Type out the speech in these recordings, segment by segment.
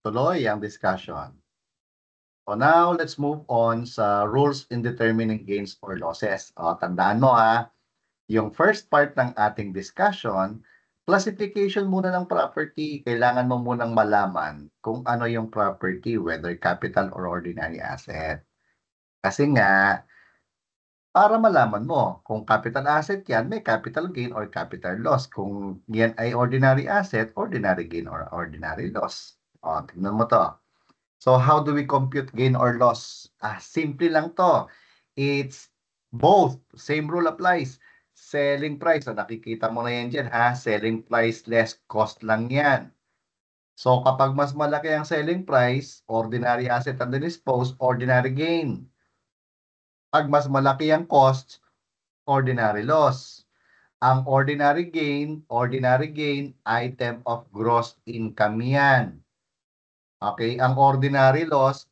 tuloy ang discussion. So now, let's move on sa rules in determining gains or losses. Tandaan mo yung first part ng ating discussion, classification muna ng property. Kailangan mo munang malaman kung ano yung property, whether capital or ordinary asset. Kasi nga, para malaman mo kung capital asset yan, may capital gain or capital loss. Kung yan ay ordinary asset, ordinary gain or ordinary loss. Tignan mo to. So how do we compute gain or loss? Simple lang to. It's both. Same rule applies. Selling price. Nakikita mo na yan dyan Selling price less cost lang yan. So kapag mas malaki ang selling price, ordinary asset ang dispose, ordinary gain. Pag mas malaki ang cost, ordinary loss. Ang ordinary gain, item of gross income yan. Okay, ang ordinary loss,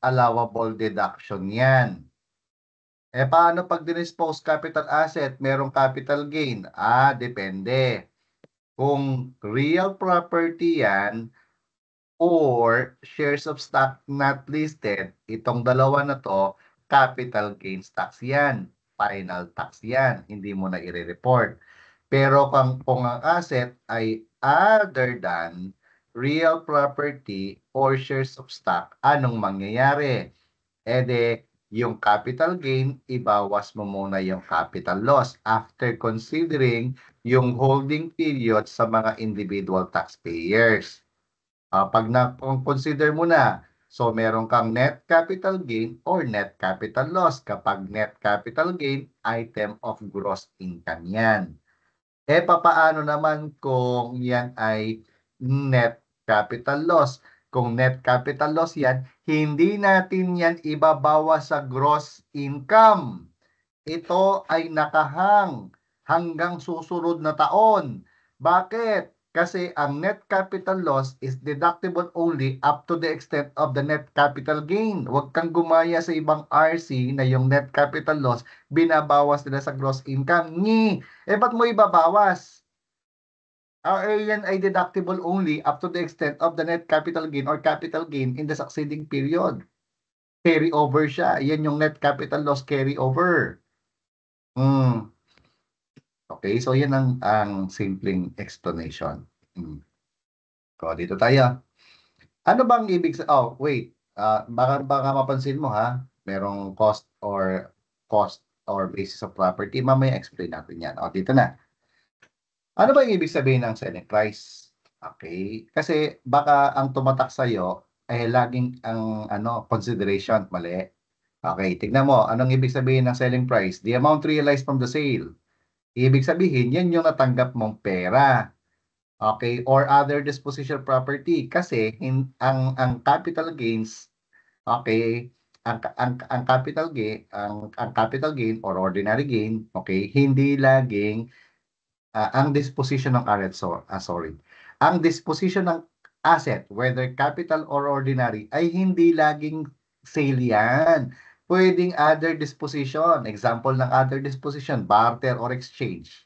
allowable deduction yan. Paano pag dinispose capital asset, merong capital gain? Depende. Kung real property yan, or shares of stock not listed, itong dalawa na to, capital gains tax yan. Final tax yan. Hindi mo na i-report. Pero kung ang asset ay other than real property or shares of stock, anong mangyayari? Yung capital gain, ibawas mo muna yung capital loss after considering yung holding period sa mga individual taxpayers. Pag na-consider mo na, so meron kang net capital gain or net capital loss. Kapag net capital gain, item of gross income yan. Papaano naman kung yan ay net capital loss? Kung net capital loss yan, hindi natin yan ibabawas sa gross income. Ito ay nakahang hanggang susunod na taon. Bakit? Kasi ang net capital loss is deductible only up to the extent of the net capital gain. Huwag kang gumaya sa ibang RC na yung net capital loss binabawas nila sa gross income. Ba't mo ibabawas? Yan ay deductible only up to the extent of the net capital gain or capital gain in the succeeding period. Carry over siya. Yan yung net capital loss carry over. Okay, so yan ang simpleng explanation. So, dito tayo. Ano bang ibig wait. Baka mapansin mo merong cost or basis of property. Mamaya explain natin yan. Dito na. Ano ba yung ibig sabihin ng selling price? Okay, kasi baka ang tumatak sa'yo ay laging ang consideration, mali. Okay, tignan mo, anong ibig sabihin ng selling price? The amount realized from the sale. Ibig sabihin, yan yung natanggap mong pera. Okay, or other disposition property kasi ang capital gains, okay, ang capital gain or ordinary gain, okay, hindi laging ang disposition ng ang disposition ng asset, whether capital or ordinary, ay hindi laging sale yan. Pwedeng other disposition. Example ng other disposition, barter or exchange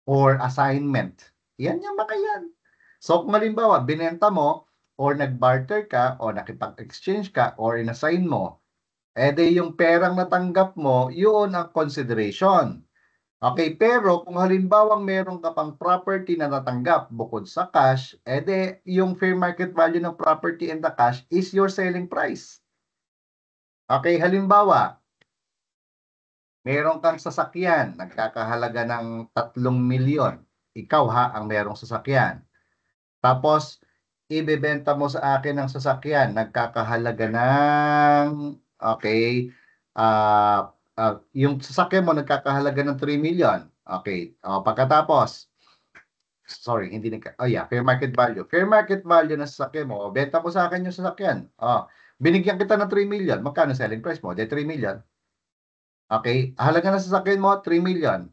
or assignment. Yan yung mga yan. So kung halimbawa, binenta mo or nag-barter ka or nakipag-exchange ka or inassign mo, yung perang natanggap mo, yun ang consideration. Okay, pero kung halimbawa meron ka pang property na natanggap bukod sa cash, yung fair market value ng property and the cash is your selling price. Okay, halimbawa, meron kang sasakyan, nagkakahalaga ng 3 milyon. Ikaw ang merong sasakyan. Tapos, ibebenta mo sa akin ng sasakyan, nagkakahalaga ng, okay, yung sasakyan mo nagkakahalaga ng 3 million. Okay, pagkatapos, sorry, fair market value. Fair market value ng sasakyan mo, benta mo sa akin yung sasakyan. Binigyan kita ng 3 million, magkano selling price mo? 3 million. Okay, halaga ng sasakyan mo, 3 million.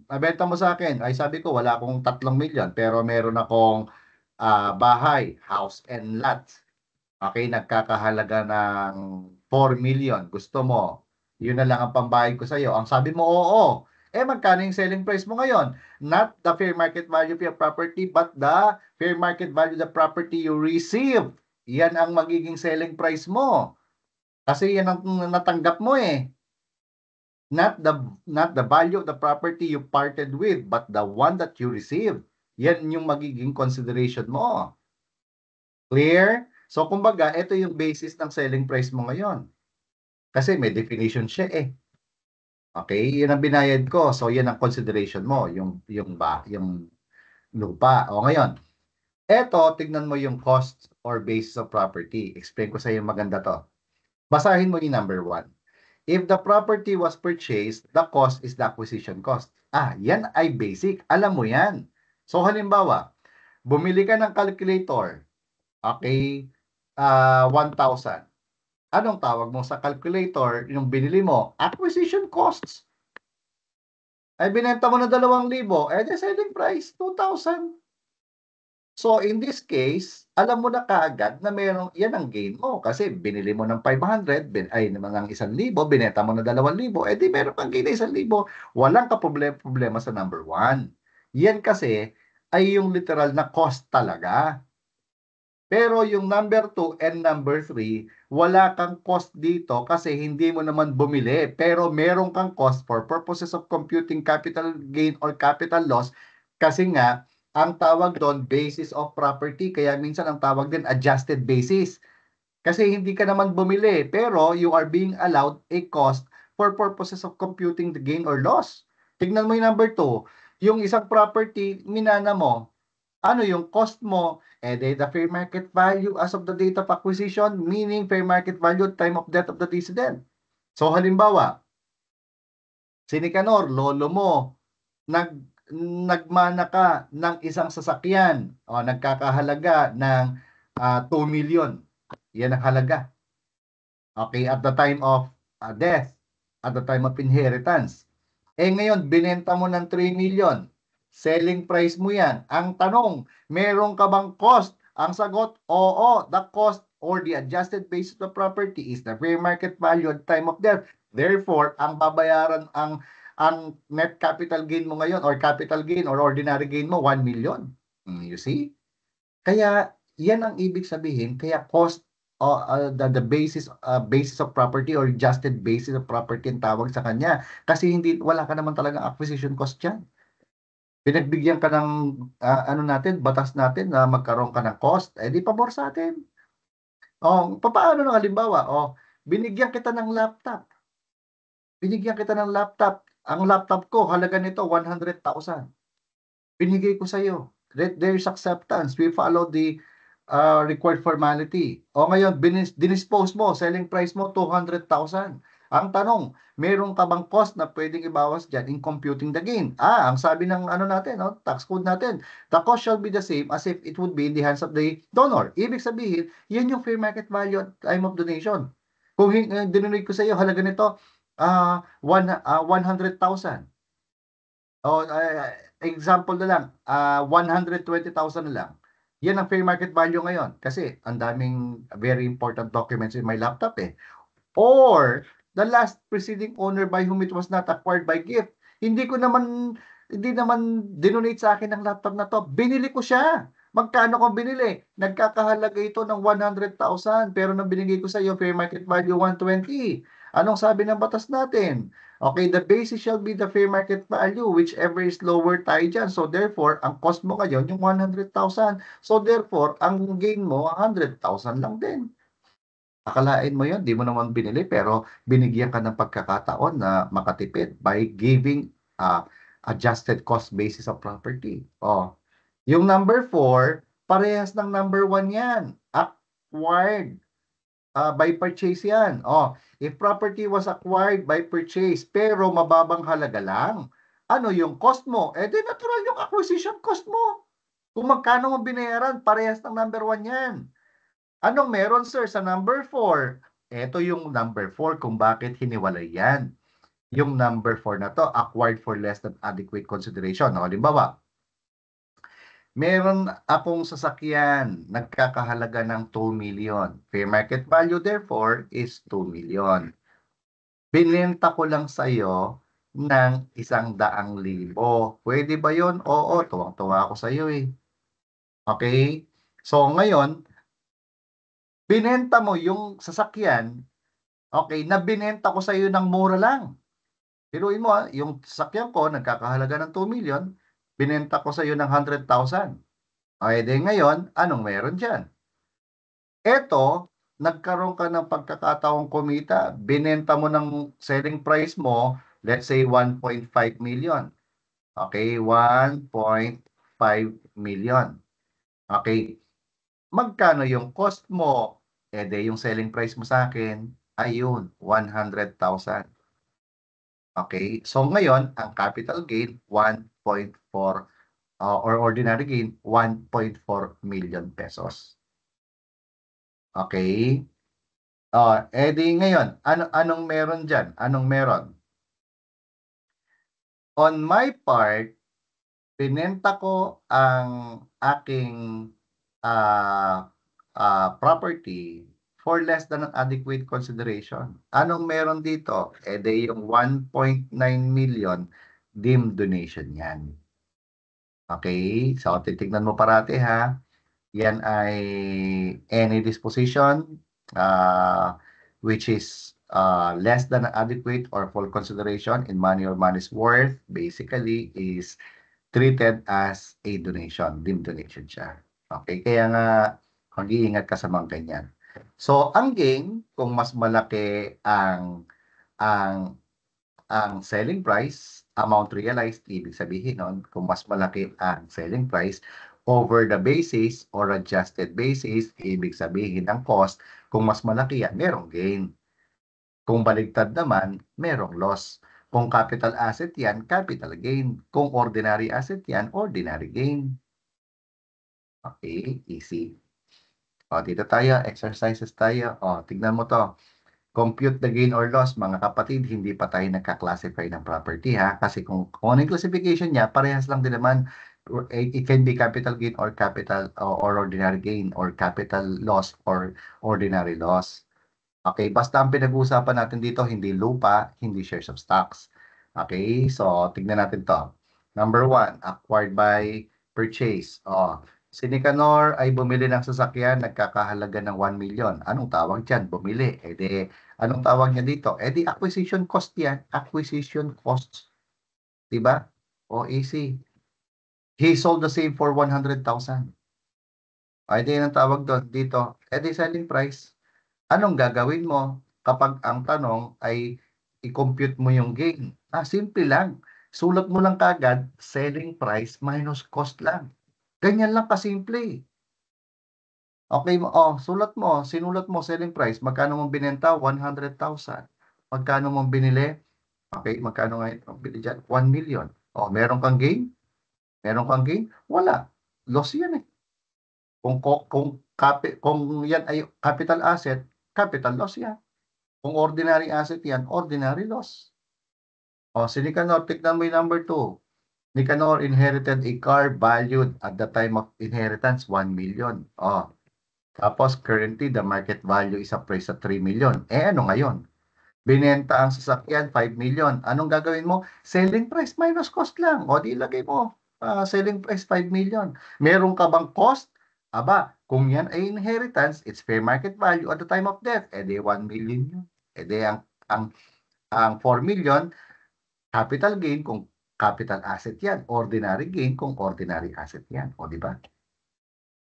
Nabenta mo sa akin, ay sabi ko, wala akong 3 million, pero meron akong bahay, house and lot. Okay, nagkakahalaga ng 4 million. Gusto mo, yun na lang ang pambayad ko sa iyo. Ang sabi mo, oo. Magkano yung selling price mo ngayon? Not the fair market value of your property, but the fair market value of the property you received yan ang magiging selling price mo. Kasi yan ang natanggap mo eh. Not the value of the property you parted with, but the one that you received. Yan yung magiging consideration mo. Clear? So, kumbaga, ito yung basis ng selling price mo ngayon. Kasi may definition siya eh. Okay? Yan ang binayad ko. So, yan ang consideration mo. Yung lupa. O ngayon, eto, tignan mo yung cost or basis of property. Explain ko sa iyo maganda to. Basahin mo yung number 1. If the property was purchased, the cost is the acquisition cost. Yan ay basic. Alam mo yan. So, halimbawa, bumili ka ng calculator. Okay? 1,000. Anong tawag mo sa calculator yung binili mo? Acquisition costs. Ay binenta mo na 2,000, the selling price, 2,000. So, in this case, alam mo na kaagad na meron, yan ang gain mo. Kasi binili mo ng 500, ng 1,000, binenta mo na 2,000, di meron kang gain na 1,000. Walang problema sa number 1. Yan kasi ay yung literal na cost talaga. Pero yung number 2 and number 3, wala kang cost dito kasi hindi mo naman bumili. Pero meron kang cost for purposes of computing capital gain or capital loss kasi nga, ang tawag doon, basis of property. Kaya minsan ang tawag din, adjusted basis. Kasi hindi ka naman bumili, pero you are being allowed a cost for purposes of computing the gain or loss. Tignan mo yung number 2. Yung isang property, minana mo, ano yung cost mo? The fair market value as of the date of acquisition, meaning fair market value time of death of the decedent. So halimbawa, si Nicanor, lolo mo, nagmana ka ng isang sasakyan o nagkakahalaga ng 2 million. Yan ang halaga. Okay, at the time of death, at the time of inheritance. Ngayon, binenta mo ng 3 million. Selling price mo yan. Ang tanong, meron ka bang cost? Ang sagot, oo. The cost or the adjusted basis of property is the fair market value at time of death. Therefore, ang babayaran, ang net capital gain mo ngayon or capital gain or ordinary gain mo, 1 million. You see? Kaya, yan ang ibig sabihin. Kaya cost the basis of property or adjusted basis of property ang tawag sa kanya kasi wala ka naman talagang acquisition cost diyan. Pinagbigyan ka ng batas natin na magkaroon ka ng cost, di pabor sa atin. Paano ng halimbawa? Binigyan kita ng laptop. Ang laptop ko, halaga nito 100,000. Binigay ko sa iyo. There's acceptance. We follow the required formality. Ngayon, dinispose mo, selling price mo, 200,000. Ang tanong, meron ka bang cost na pwedeng ibawas dyan in computing the gain? Ang sabi ng natin, tax code natin, the cost shall be the same as if it would be in the hands of the donor. Ibig sabihin, yan yung fair market value at time of donation. Kung dinonate ko sa iyo, halaga nito, 100,000. Example na lang, 120,000 na lang. Yan ang fair market value ngayon kasi ang daming very important documents in my laptop eh. Or the last preceding owner by whom it was not acquired by gift. Hindi naman dinonate sa akin ng laptop na to. Binili ko siya. Magkano ko binili? Nagkakahalaga ito ng 100,000 pero nang binigay ko sa iyo fair market value 120. Anong sabi ng batas natin? Okay, the basis shall be the fair market value, whichever is lower tayo dyan. So therefore, ang cost mo ngayon yung 100,000. So therefore, ang gain mo, 100,000 lang din. Akalain mo yun, di mo naman binili, pero binigyan ka ng pagkakataon na makatipid by giving adjusted cost basis of property. Yung number 4, parehas ng number 1 yan. Acquired by purchase yan. If property was acquired by purchase pero mababang halaga lang, ano yung cost mo? Di natural yung acquisition cost mo. Kung magkano mo binayaran, parehas ng number 1 yan. Anong meron, sir, sa number 4? Ito yung number 4 kung bakit hiniwalay yan. Yung number 4 na to, acquired for less than adequate consideration. Halimbawa, meron akong sasakyan, nagkakahalaga ng 2 million. Fair market value, therefore, is 2 million. Binenta ko lang sa iyo ng 100,000. Pwede ba yun? Oo, tuwang-tuwa ako sa iyo eh. Okay? So, ngayon, Binenta mo yung sasakyan, okay, na binenta ko sa'yo ng mura lang. Biruin mo, yung sasakyan ko nagkakahalaga ng 2 million, binenta ko sa'yo ng 100,000. O edi ngayon, anong meron diyan? Eto, nagkaroon ka ng pagkakataong kumita, binenta mo ng selling price mo, let's say 1.5 million. Okay, 1.5 million. Okay, magkano yung cost mo? Edi yung selling price mo sa akin, ayun, 100,000. Okay, so ngayon, ang capital gain, 1.4 or ordinary gain, 1.4 million pesos. Okay? Edi ngayon, anong meron dyan? Anong meron? On my part, binenta ko ang aking ah, property for less than an adequate consideration. Anong meron dito? Edi yung 1.9 million deemed donation yan. Okay? So, titignan mo parati ha. Yan ay any disposition which is less than adequate or full consideration in money or money's worth basically is treated as a donation, deemed donation siya. Okay, kaya nga mag-iingat ka sa mga ganyan. So, ang gain, kung mas malaki ang selling price, amount realized, ibig sabihin nun, kung mas malaki ang selling price over the basis or adjusted basis, ibig sabihin ang cost, kung mas malaki yan, merong gain. Kung baligtad naman, merong loss. Kung capital asset yan, capital gain. Kung ordinary asset yan, ordinary gain. Okay, easy. O, dito tayo, exercises tayo. O, tignan mo to. Compute the gain or loss, mga kapatid, hindi pa tayo nagka-classify ng property ha. Kasi kung ano yung classification niya, parehas lang din naman. It can be capital gain or capital or ordinary gain or capital loss or ordinary loss. Okay, basta ang pinag-uusapan natin dito, hindi lupa, hindi shares of stocks. Okay, so tignan natin to. Number 1, acquired by purchase. Si Nicanor ay bumili ng sasakyan, nagkakahalaga ng 1 million. Anong tawag dyan? Bumili. E di, anong tawag niya dito? E di, acquisition cost yan. Acquisition costs. Diba? O, easy. He sold the same for 100,000. Ay, di, anong tawag doon? Dito. E di, selling price. Anong gagawin mo kapag ang tanong ay i-compute mo yung gain? Simple lang. Sulat mo lang kagad, selling price minus cost lang. Ganyan lang kasimple. Okay, sinulat mo selling price. Magkano mong binenta? 100,000. Magkano mong binili? Okay, magkano nga ito? Bili dyan? 1 million. Meron kang gain? Meron kang gain? Wala. Loss yan eh. Kung yan ay capital asset, capital loss yan. Kung ordinary asset yan, ordinary loss. Si Nicanor, tignan mo yung number 2. Nicanor inherited a car valued at the time of inheritance 1 million. Tapos currently the market value is appraised at 3 million. Ano ngayon? Binenta ang sasakyan 5 million. Anong gagawin mo? Selling price minus cost lang. Di ilagay mo. Selling price 5 million. Meron ka bang cost? Kung yan ay inheritance, it's fair market value at the time of death. Di 1 million yun. Di ang 4 million, capital gain kung capital asset yan. Ordinary gain kung ordinary asset yan. Di ba?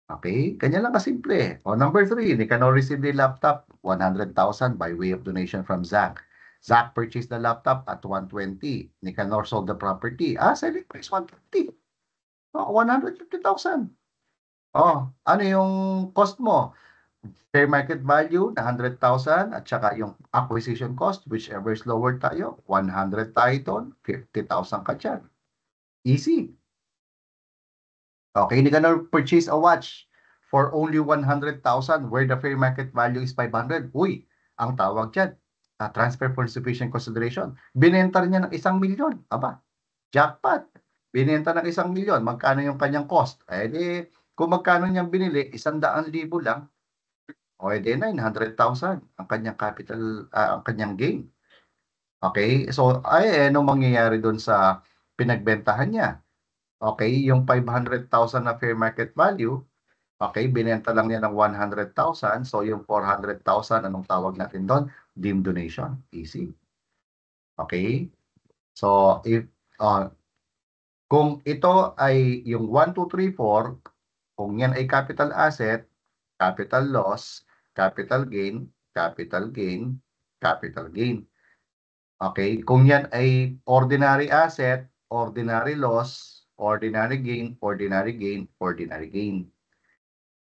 Okay, kanya lang kasimple. Number 3, Nicanor received the laptop, 100,000 by way of donation from Zach. Zach purchased the laptop at 120. Nicanor sold the property. Selling price 150. 150,000. Ano yung cost mo? Fair market value na 100,000 at saka yung acquisition cost, whichever is lower tayo, 100 tayo doon, 50,000 ka dyan. Easy. Okay, Nicanor purchase a watch for only 100,000 where the fair market value is 500. Uy, ang tawag dyan, transfer for sufficient consideration. Binenta niya ng 1 milyon. Jackpot. Binenta ng 1 milyon. Magkano yung kanyang cost? Kung magkano niyang binili, 100,000 lang. Di 900,000 ang kanyang capital, ang kanyang gain. Okay, so anong mangyayari doon sa pinagbentahan niya? Okay, yung 500,000 na fair market value, Okay, binenta lang niya ng 100,000. So, yung 400,000, anong tawag natin doon? Deemed donation. Easy. Okay? So, kung ito ay yung 1, 2, 3, 4, kung yan ay capital asset, capital loss, capital gain, capital gain, capital gain. Okay? Kung yan ay ordinary asset, ordinary loss, ordinary gain, ordinary gain, ordinary gain.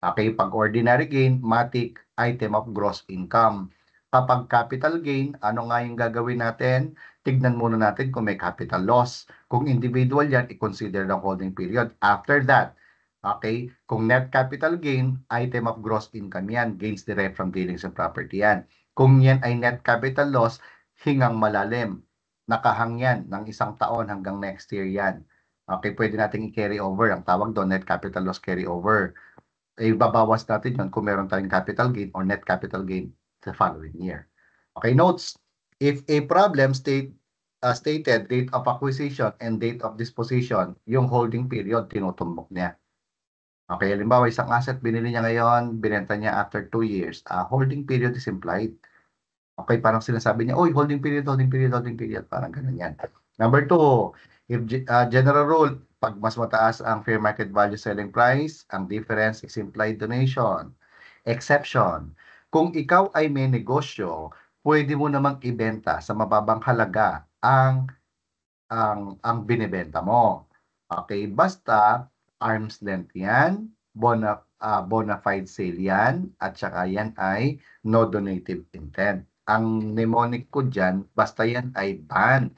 Okay, pag ordinary gain, matic item of gross income. Kapag capital gain, ano nga yung gagawin natin? Tignan muna natin kung may capital loss. Kung individual yan, i-consider the holding period. After that, okay, kung net capital gain, item of gross income yan. Gains derived from dealings in property yan. Kung yan ay net capital loss, hingang malalim. Nakahang yan ng 1 taon hanggang next year yan. Okay, pwede natin i-carry over. Ang tawag doon, net capital loss carry over. Babawas natin yun kung meron tayong capital gain or net capital gain the following year. Okay, notes. If a problem stated date of acquisition and date of disposition, yung holding period, tinutumbok niya. Okay, halimbawa, isang asset binili niya ngayon, binenta niya after 2 years. Holding period is implied. Okay, parang sinasabi niya, oy, holding period, holding period, holding period. Parang ganun yan. Number 2, if general rule, pag mas mataas ang fair market value selling price, ang difference is implied donation. Exception, kung ikaw ay may negosyo, pwede mo namang ibenta sa mababang halaga ang binibenta mo. Okay, basta arm's length yan, bona fide sale yan, at saka yan ay no donative intent. Ang mnemonic ko dyan, basta yan ay banned.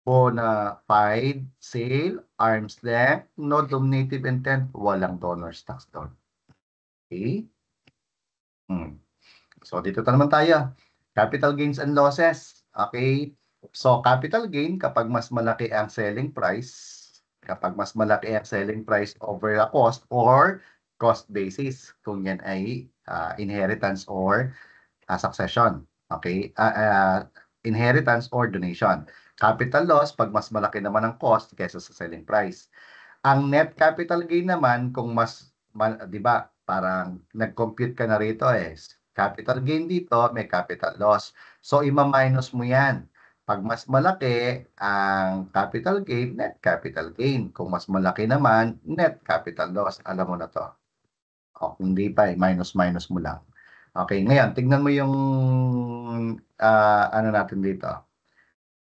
Bona fide sale, arm's length, no donative intent, walang donor's tax doon. Okay? So, dito naman tayo. Capital gains and losses. Okay? So, capital gain, kapag mas malaki ang selling price, over the cost or cost basis, kung yan ay inheritance or succession. Okay? Inheritance or donation. Capital loss, pag mas malaki naman ang cost kaysa sa selling price. Ang net capital gain naman, kung di ba, parang nag-compute ka na rito capital gain dito, may capital loss. So, ima-minus mo yan. Pag mas malaki ang capital gain, net capital gain. Kung mas malaki naman, net capital loss. Alam mo na to. O, hindi pa minus-minus mo lang. Okay, ngayon, tignan mo yung ano natin dito.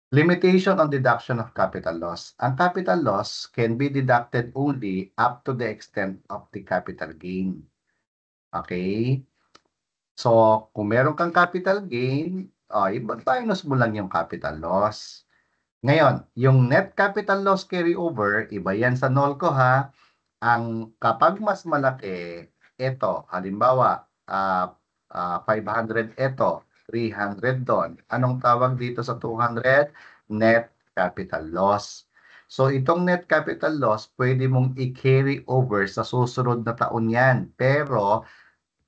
Limitation on deduction of capital loss. Ang capital loss can be deducted only up to the extent of the capital gain. Okay? So, kung meron kang capital gain, minus mo lang yung capital loss. Ngayon, yung net capital loss carryover, iba yan sa NOLCO ha. Kapag mas malaki, ito, halimbawa, 500 ito, 300 doon. Anong tawag dito sa 200? Net capital loss. So, itong net capital loss, pwede mong i-carry over sa susunod na taon yan. Pero,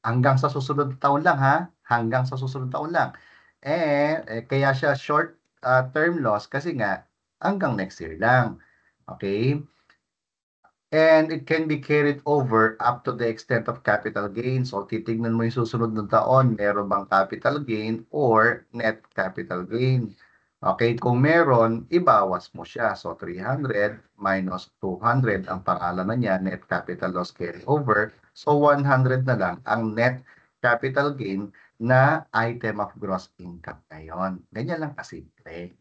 hanggang sa susunod na taon lang ha. Hanggang sa susunod na taon lang. Kaya siya short term loss kasi nga, hanggang next year lang. Okay? And it can be carried over up to the extent of capital gain. So, titignan mo yung susunod na taon, meron bang capital gain or net capital gain. Okay, kung meron, ibawas mo siya. So, 300 minus 200, ang pangalan na niya, net capital loss carry over. So, 100 na lang ang net capital gain na item of gross income ngayon. Ganyan lang kasimple.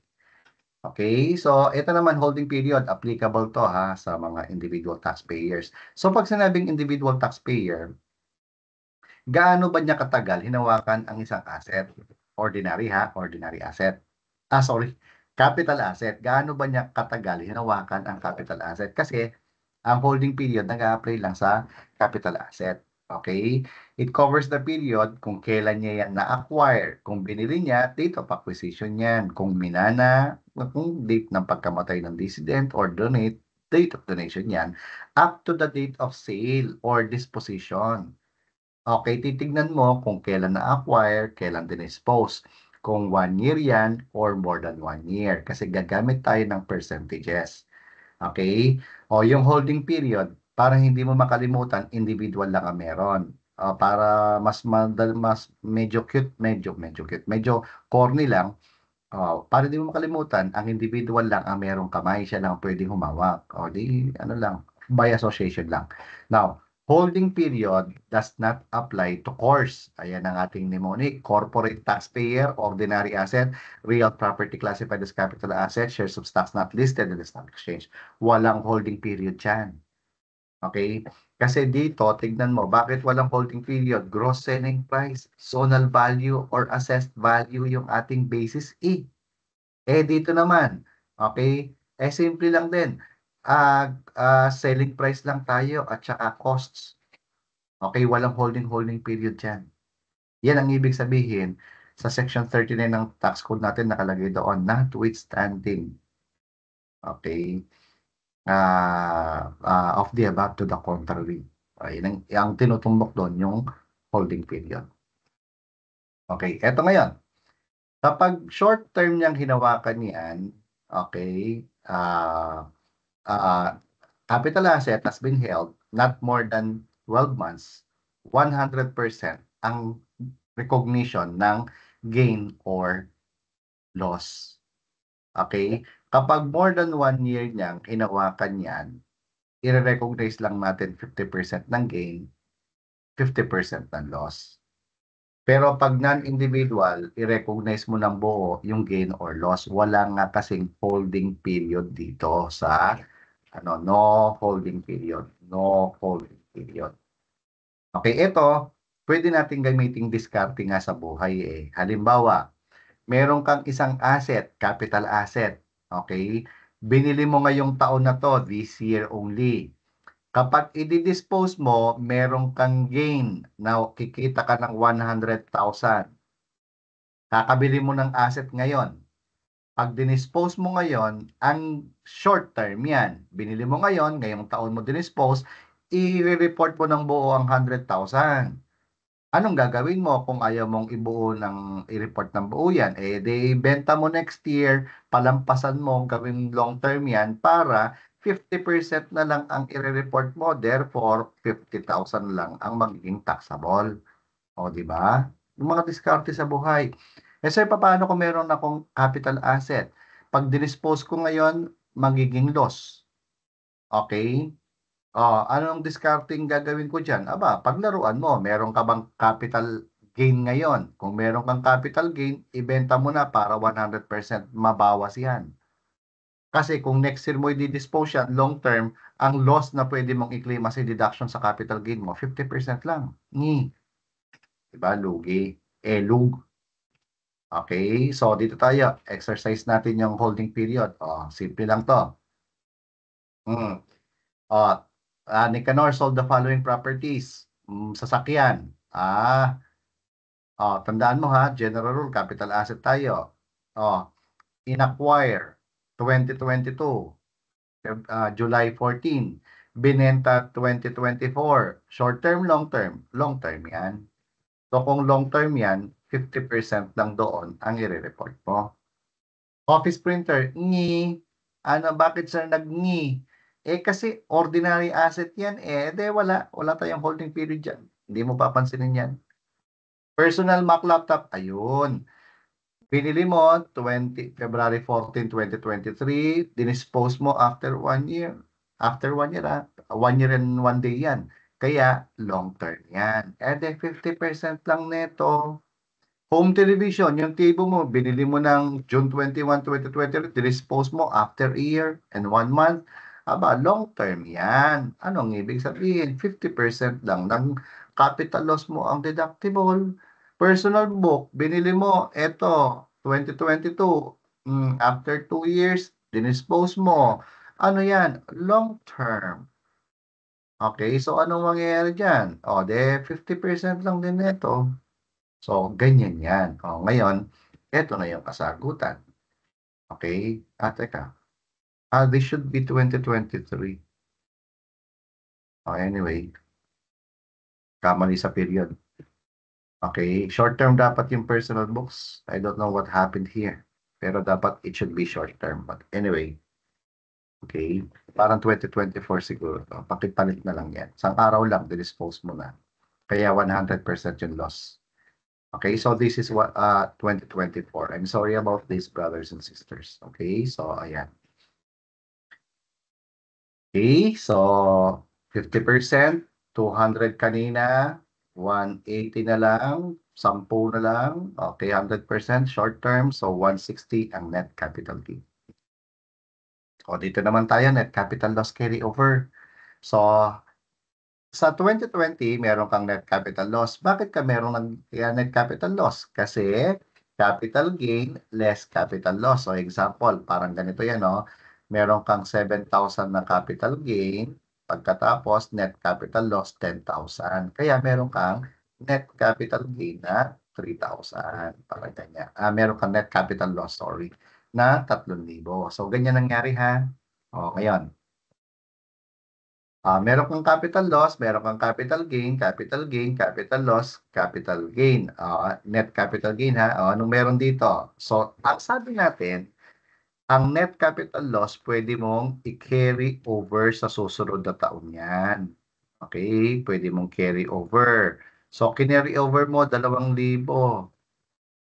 Okay, so ito naman holding period, applicable to ha sa mga individual taxpayers. So pag sinabing individual taxpayer, gaano ba niya katagal hinawakan ang isang asset? Ordinary ha, ordinary asset. Sorry, capital asset. Gaano ba niya katagal hinawakan ang capital asset? Kasi ang holding period nag-a-apply lang sa capital asset. Okay? It covers the period kung kailan niya yan na-acquire. Kung binili niya, date of acquisition yan. Kung minana, kung date ng pagkamatay ng decedent or donate, date of donation yan. Up to the date of sale or disposition. Okay, titignan mo kung kailan na-acquire, kailan dinispose. Kung 1 year yan or more than 1 year. Kasi gagamit tayo ng percentages. Okay? O yung holding period, para hindi mo makalimutan, individual lang ang meron. Para mas medyo cute, medyo cute, medyo corny lang. Para di mo makalimutan, ang individual lang ang merong kamay, siya lang pwedeng humawak. O di, ano lang, by association lang. Now, holding period does not apply to CORS. Ayan ang ating mnemonic. Corporate taxpayer, ordinary asset, real property classified as capital asset, shares of stocks not listed in the stock exchange. Walang holding period dyan. Okay? Kasi dito, tignan mo, bakit walang holding period? Gross selling price, zonal value, or assessed value yung ating basis E. Dito naman, okay? Simple lang din. Selling price lang tayo at saka costs. Okay, walang holding period dyan. Yan ang ibig sabihin sa section 39 ng tax code natin nakalagay doon, notwithstanding. Okay? Of the above to the contrary. Okay, ang tinutumbok doon yung holding period. Okay, eto ngayon. Kapag short term niyang hinawakan niyan, okay, capital asset has been held not more than 12 months, 100% ang recognition ng gain or loss. Okay? Kapag more than 1 year niyang hinawakan yan, i-recognize lang natin 50% ng gain, 50% ng loss. Pero pag non-individual, i-recognize mo ng buo yung gain or loss. Wala nga kasing holding period dito sa no holding period. No holding period. Okay, ito, pwede natin gamitin diskarte nga sa buhay eh. Halimbawa, meron kang isang asset, capital asset. Okay? Binili mo ngayong taon na to, this year only. Kapag i-dispose mo, meron kang gain na kikita ka ng 100,000. Kakabili mo ng asset ngayon. Pag dinispose mo ngayon, ang short term yan. Binili mo ngayon, ngayong taon mo dinispose, i-report mo ng buo ang 100,000. Anong gagawin mo kung ayaw mong i-report ng buo yan? Di benta mo next year, palampasan mo, gawin long term yan para 50% na lang ang i-report mo. Therefore, 50,000 lang ang magiging taxable. O, di ba? Yung mga diskarte sa buhay. Sir, paano kung meron akong capital asset? Pag dinispose ko ngayon, magiging loss. Okay? Anong discarding gagawin ko dyan? Paglaruan mo, meron ka bang capital gain ngayon? Kung meron kang capital gain, ibenta mo na para 100% mabawas yan. Kasi kung next year mo i-dispose yan, long term, ang loss na pwede mong i-claim as a deduction sa capital gain mo, 50% lang. Diba? Lugi. Lug. Okay? So, dito tayo. Exercise natin yung holding period. Simple lang to. Hmm. Nicanor sold the following properties. Sasakyan. Tandaan mo ha, general rule, capital asset tayo. In-acquire, 2022, July 14. Binenta, 2024. Short term, long term? Long term yan. So kung long term yan, 50% lang doon ang i-report mo. Office printer, bakit sir nag-ngi? Kasi ordinary asset yan wala tayong holding period dyan. Hindi mo papansinin yan. Personal Mac laptop, ayun. Binili mo, February 14, 2023, dinispose mo after 1 year. After 1 year, 1 year and 1 day yan. Kaya, long term yan. 50% lang neto. Home television, yung TV mo, binili mo ng June 21, 2020, dinispose mo after a year and 1 month. Long term yan. Anong ibig sabihin? 50% lang ng capital loss mo ang deductible. Personal book, binili mo, eto, 2022, after 2 years, dinispose mo. Ano yan? Long term. Okay, so anong mangyayari dyan? 50% lang din ito. So, ganyan yan. Ngayon, eto na yung kasagutan. Okay? Teka. This should be 2023. Anyway, kamali sa period. Okay, short term dapat yung personal books. I don't know what happened here. Pero dapat it should be short term. But anyway, Okay? Parang 2024 siguro 'to, pakipalit na lang 'yan. Isang araw lang di-dispose mo na. Kaya 100% yung loss. Okay, so this is what 2024. I'm sorry about this, brothers and sisters. Okay, so ayan. Okay, so 50%, 200 kanina, 180 na lang, 10 na lang. Okay, 100% short term, so 160 ang net capital gain. O dito naman tayo, net capital loss carryover. So sa 2020, meron kang net capital loss. Bakit ka meron ng net capital loss? Kasi capital gain less capital loss. So example, parang ganito yan, no? Meron kang 7,000 na capital gain, pagkatapos net capital loss 10,000. Kaya meron kang net capital gain na 3,000. Parang ganyan. Meron kang net capital loss, sorry, na 3,000. So ganyan nangyari ha. O, ngayon. Meron kang capital loss, meron kang capital gain, capital gain, capital loss, capital gain. Net capital gain ha. Anong meron dito? So, ang sabi natin, ang net capital loss pwede mong i-carry over sa susunod na taon yan. Okay? Pwede mong carry over. So, kinarry over mo 2,000.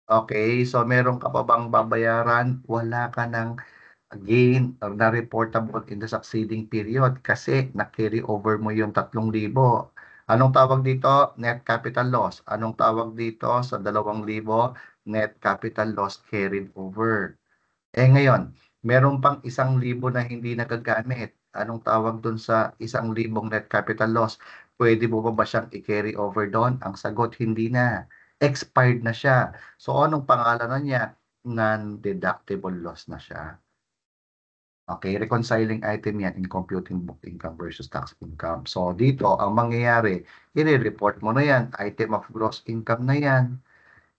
Okay? So, meron ka pa bang babayaran? Wala ka ng gain or na reportable in the succeeding period kasi na-carry over mo yung 3,000. Anong tawag dito? Net capital loss. Anong tawag dito sa 2,000? Net capital loss carried over. Ngayon, meron pang 1,000 na hindi nagagamit. Anong tawag dun sa 1,000 net capital loss? Pwede mo ba siyang i-carry over doon? Ang sagot, hindi na. Expired na siya. So, anong pangalan na niya? Non-deductible loss na siya. Okay, reconciling item yan in computing book income versus tax income. So, dito, ang mangyayari, i-report mo na yan. Item of gross income na yan.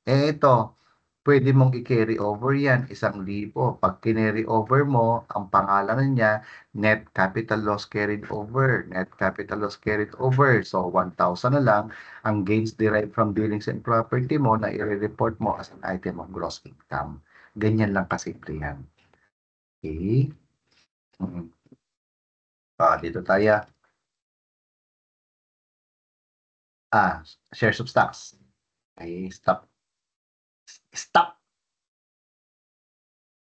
Ito, pwede mong i-carry over yan, 1,000. Pag kinary over mo, ang pangalan niya, net capital loss carried over. Net capital loss carried over. So, 1,000 na lang ang gains derived from dealings in property mo na i-report mo as an item of gross income. Ganyan lang kasimple yan. Okay? Mm. Dito tayo. Shares of stocks. Okay, stop. Stop